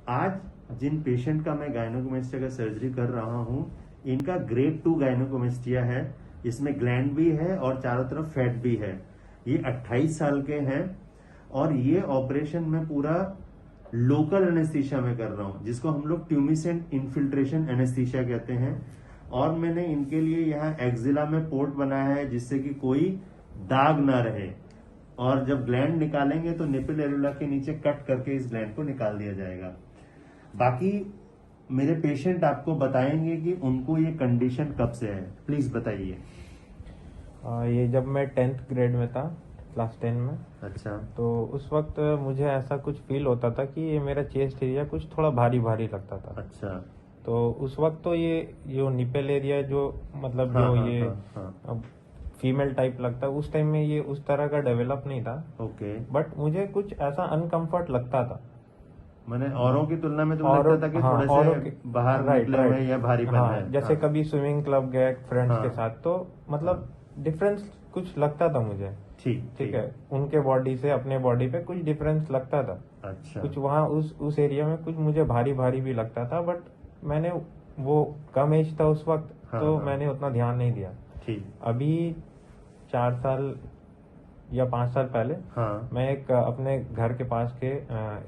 आज जिन पेशेंट का मैं गायनोकोमेस्टिया का सर्जरी कर रहा हूँ, इनका ग्रेड 2 गायनोकोमेस्टिया है। इसमें ग्लैंड भी है और चारों तरफ फैट भी है। ये 28 साल के हैं और ये ऑपरेशन में पूरा लोकल एनेस्थीसिया में कर रहा हूँ, जिसको हम लोग ट्यूमिसेंट इन्फिल्ट्रेशन एनेस्थीसिया कहते हैं। और मैंने इनके लिए यहाँ एक्जिला में पोर्ट बनाया है, जिससे कि कोई दाग ना रहे। और जब ग्लैंड निकालेंगे तो निपल एरुला के नीचे कट करके इस ग्लैंड को निकाल दिया जाएगा। बाकी मेरे पेशेंट आपको बताएंगे कि उनको ये कंडीशन कब से है। प्लीज बताइए। ये जब मैं 10th ग्रेड में था, क्लास 10 में। अच्छा। तो उस वक्त मुझे ऐसा कुछ फील होता था कि ये मेरा चेस्ट एरिया कुछ थोड़ा भारी भारी लगता था। अच्छा। तो उस वक्त तो ये जो निपल एरिया जो मतलब जो ये फीमेल टाइप लगता है, उस टाइम में ये उस तरह का डेवलप नहीं था। ओके। बट मुझे कुछ ऐसा अनकंफर्ट लगता था। मैंने औरों की तुलना में तो लगता था कि थोड़े से बाहर निकले हुए या भारीपन है। जैसे कभी स्विमिंग क्लब गए फ्रेंड्स के साथ, तो मतलब डिफरेंस कुछ लगता था मुझे। ठीक है, उनके बॉडी से अपने बॉडी पे कुछ डिफरेंस लगता था। अच्छा। कुछ वहाँ उस एरिया में कुछ मुझे भारी भारी भी लगता था। बट मैंने वो कम एज था उस वक्त, तो मैंने उतना ध्यान नहीं दिया। अभी 4 साल या 5 साल पहले मैं एक अपने घर के पास के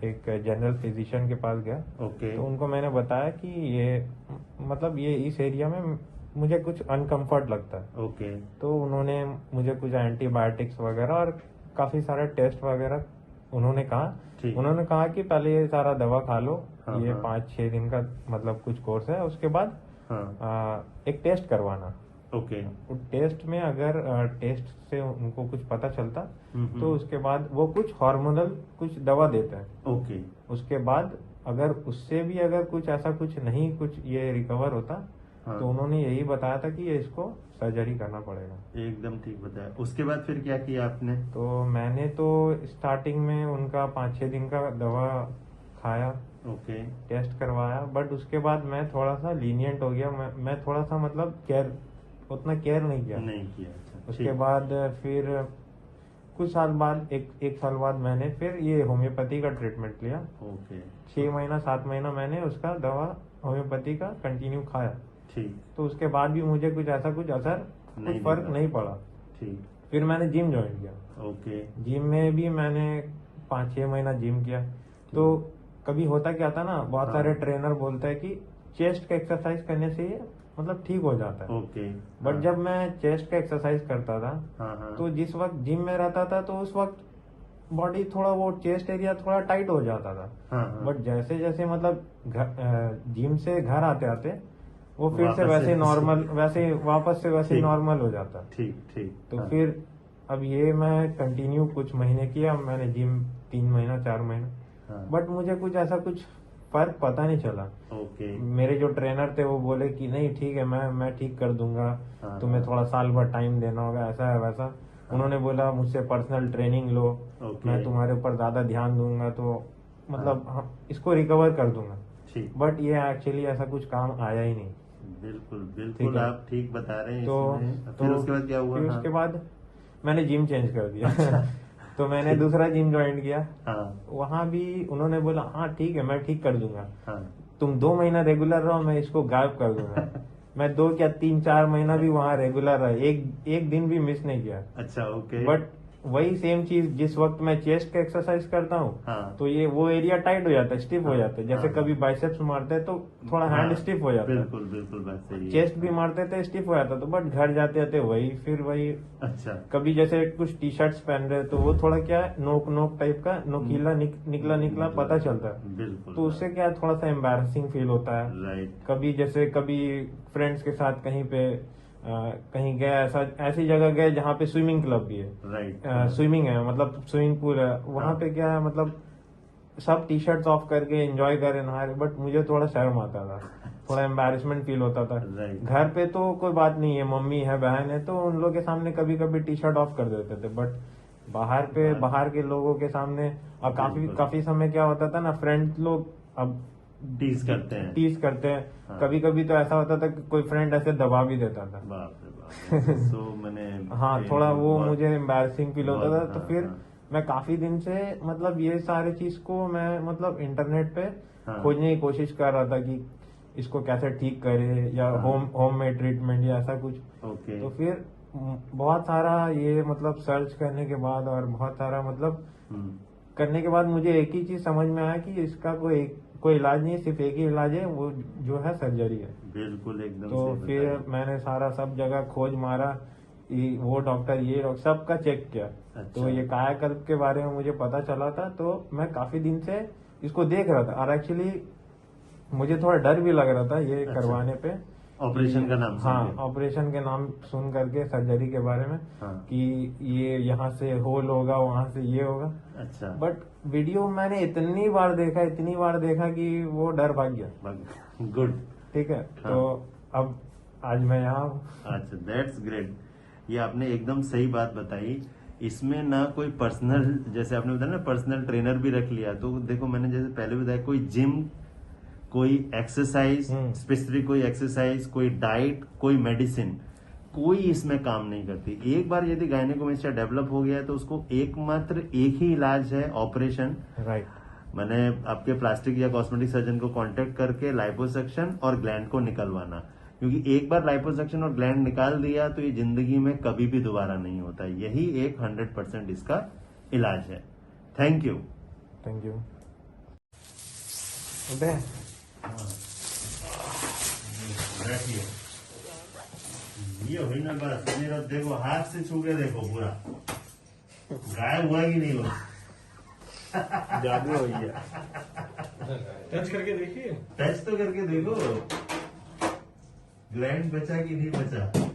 एक जनरल फिजिशियन के पास गया। तो उनको मैंने बताया कि ये मतलब ये इस एरिया में मुझे कुछ अनकंफर्ट लगता है। तो उन्होंने मुझे कुछ एंटीबायोटिक्स वगैरह और काफी सारे टेस्ट वगैरह उन्होंने कहा कि पहले ये सारा दवा खा लो। ये 5-6 दिन का मतलब कुछ कोर्स है, उसके बाद एक टेस्ट करवाना। टेस्ट में अगर टेस्ट से उनको कुछ पता चलता तो उसके बाद वो कुछ हार्मोनल कुछ दवा देते हैं। उसके बाद अगर उससे भी अगर कुछ ऐसा कुछ नहीं कुछ ये रिकवर होता, तो उन्होंने यही बताया था कि ये इसको सर्जरी करना पड़ेगा। एकदम ठीक बताया। उसके बाद फिर क्या किया आपने? तो मैंने तो स्टार्टिंग में उनका 5-6 दिन का दवा खाया। टेस्ट करवाया। बट उसके बाद मैं थोड़ा सा लीनियंट हो गया। मैं थोड़ा सा मतलब उतना केयर नहीं किया। उसके बाद फिर कुछ साल बाद एक साल बाद मैंने फिर ये होम्योपैथी का ट्रीटमेंट लिया। 6 महीना 7 महीना मैंने उसका दवा होम्योपैथी का कंटिन्यू खाया। तो उसके बाद भी मुझे कुछ ऐसा कुछ असर कुछ फर्क नहीं पड़ा। फिर मैंने जिम ज्वाइन किया। जिम में भी मैंने 5-6 महीना जिम किया। तो कभी होता क्या था ना, बहुत सारे ट्रेनर बोलते हैं कि चेस्ट का एक्सरसाइज करने से ये मतलब ठीक हो जाता है। बट जब मैं चेस्ट का एक्सरसाइज करता था तो जिस वक्त जिम में रहता था तो उस वक्त बॉडी थोड़ा वो चेस्ट एरिया थोड़ा टाइट हो जाता था। बट जैसे जैसे मतलब जिम से घर आते आते वो फिर से वैसे नॉर्मल वापस से नॉर्मल हो जाता। तो फिर अब ये मैं कंटिन्यू कुछ महीने किया मैंने जिम, 3 महीना 4 महीना। बट मुझे कुछ ऐसा कुछ फर्क पता नहीं चला। मेरे जो ट्रेनर थे वो बोले कि नहीं ठीक है, मैं ठीक कर दूंगा, तुम्हें थोड़ा साल भर टाइम देना होगा, ऐसा है वैसा। उन्होंने बोला मुझसे पर्सनल ट्रेनिंग लो, मैं तुम्हारे ऊपर ज्यादा ध्यान दूंगा, तो मतलब इसको रिकवर कर दूंगा। बट ये एक्चुअली ऐसा कुछ काम आया ही नहीं। बिल्कुल आप ठीक बता रहे हैं। तो फिर उसके बाद क्या हुआ? फिर उसके बाद मैंने जिम चेंज कर दिया। तो मैंने दूसरा जिम ज्वाइन किया। वहाँ भी उन्होंने बोला हाँ ठीक है, मैं ठीक कर दूंगा। तुम 2 महीना रेगुलर रहो, मैं इसको गायब कर दूंगा। मैं 2 या 3-4 महीना भी वहाँ रेगुलर रहा, एक दिन भी मिस नहीं किया। अच्छा। बट वही सेम चीज जिस वक्त मैं चेस्ट का एक्सरसाइज करता हूँ तो ये वो एरिया टाइट हो जाता है, स्टिफ हो जाता है। जैसे कभी बाइसेप्स मारते हैं तो थोड़ा हैंड स्टिफ हो जाता है। बिल्कुल बात सही है। चेस्ट भी मारते थे स्टिफ हो जाता, तो बट घर जाते जाते वही। अच्छा। कभी जैसे कुछ टी शर्ट्स पहन रहे तो वो थोड़ा क्या है नोक टाइप का नोकीला निकला पता चलता है। तो उससे क्या थोड़ा सा एम्बैरसिंग फील होता है। कभी फ्रेंड्स के साथ कहीं गए, ऐसी जगह गए जहाँ पे स्विमिंग क्लब भी है। स्विमिंग है मतलब स्विमिंग पूल है, वहाँ पे क्या है मतलब सब टी शर्ट्स ऑफ करके एंजॉय करे नहा रहे। बट मुझे थोड़ा शर्म आता था, थोड़ा एम्बैरेसमेंट फील होता था। घर पे तो कोई बात नहीं है, मम्मी है बहन है तो उन लोग के सामने कभी कभी टी शर्ट ऑफ कर देते थे। बट बाहर के लोगों के सामने और काफी समय क्या होता था ना, फ्रेंड्स लोग अब टीज करते हैं। कभी कभी तो ऐसा होता था कि कोई फ्रेंड ऐसे दबा भी देता था। बाप रे बाप। तो मैंने हाँ थोड़ा वो मुझे एम्बैरसिंग फील होता था। तो फिर मैं काफी दिन से मतलब ये सारे चीज को मैं मतलब इंटरनेट पे हाँ। खोजने की कोशिश कर रहा था कि इसको कैसे ठीक करे या हाँ। होम में ट्रीटमेंट या ऐसा कुछ। ओके। तो फिर बहुत सारा ये मतलब सर्च करने के बाद और बहुत सारा मतलब करने के बाद मुझे एक ही चीज समझ में आया कि इसका कोई इलाज नहीं है, सिर्फ एक ही इलाज है, वो जो है सर्जरी है। बिल्कुल एकदम तो सही फिर बताया। मैंने सारा सब जगह खोज मारा, वो डॉक्टर ये डॉक्टर सबका चेक किया। अच्छा। तो ये कायाकल्प के बारे में मुझे पता चला था, तो मैं काफी दिन से इसको देख रहा था और एक्चुअली मुझे थोड़ा डर भी लग रहा था ये अच्छा। करवाने पे। ऑपरेशन का नाम सुन हाँ, के। ऑपरेशन के नाम सुन करके सर्जरी के बारे में हाँ। कि ये यहाँ से होल होगा, वहां से ये होगा। अच्छा। बट वीडियो मैंने इतनी बार देखा कि वो डर भाग गया। गुड। ठीक है। हाँ। तो अब आज मैं यहाँ हूँ। अच्छा, दैट्स ग्रेट। ये आपने एकदम सही बात बताई। इसमें ना कोई पर्सनल, जैसे आपने बताया ना पर्सनल ट्रेनर भी रख लिया, तो देखो मैंने जैसे पहले बताया, कोई जिम, कोई एक्सरसाइज, स्पेसिफिक कोई एक्सरसाइज, कोई डाइट, कोई मेडिसिन, कोई इसमें काम नहीं करती। एक बार यदि गायनेकोमेस्टिया डेवलप हो गया है तो उसको एकमात्र एक ही इलाज है, ऑपरेशन। राइट। मैंने आपके प्लास्टिक या कॉस्मेटिक सर्जन को कांटेक्ट करके लाइपोसक्शन और ग्लैंड को निकलवाना, क्योंकि एक बार लाइपोसक्शन और ग्लैंड निकाल दिया तो ये जिंदगी में कभी भी दोबारा नहीं होता। यही एक 100% इसका इलाज है। Thank you. Thank you. उठे। बैठिए। ये हुई ना बस, मेरा देखो हाथ से छू के देखो, पूरा गायब हुआ कि नहीं हुआ। जादू हो गया। टच करके देखिए। टच तो करके देखो, ग्लैंड बचा कि नहीं बचा।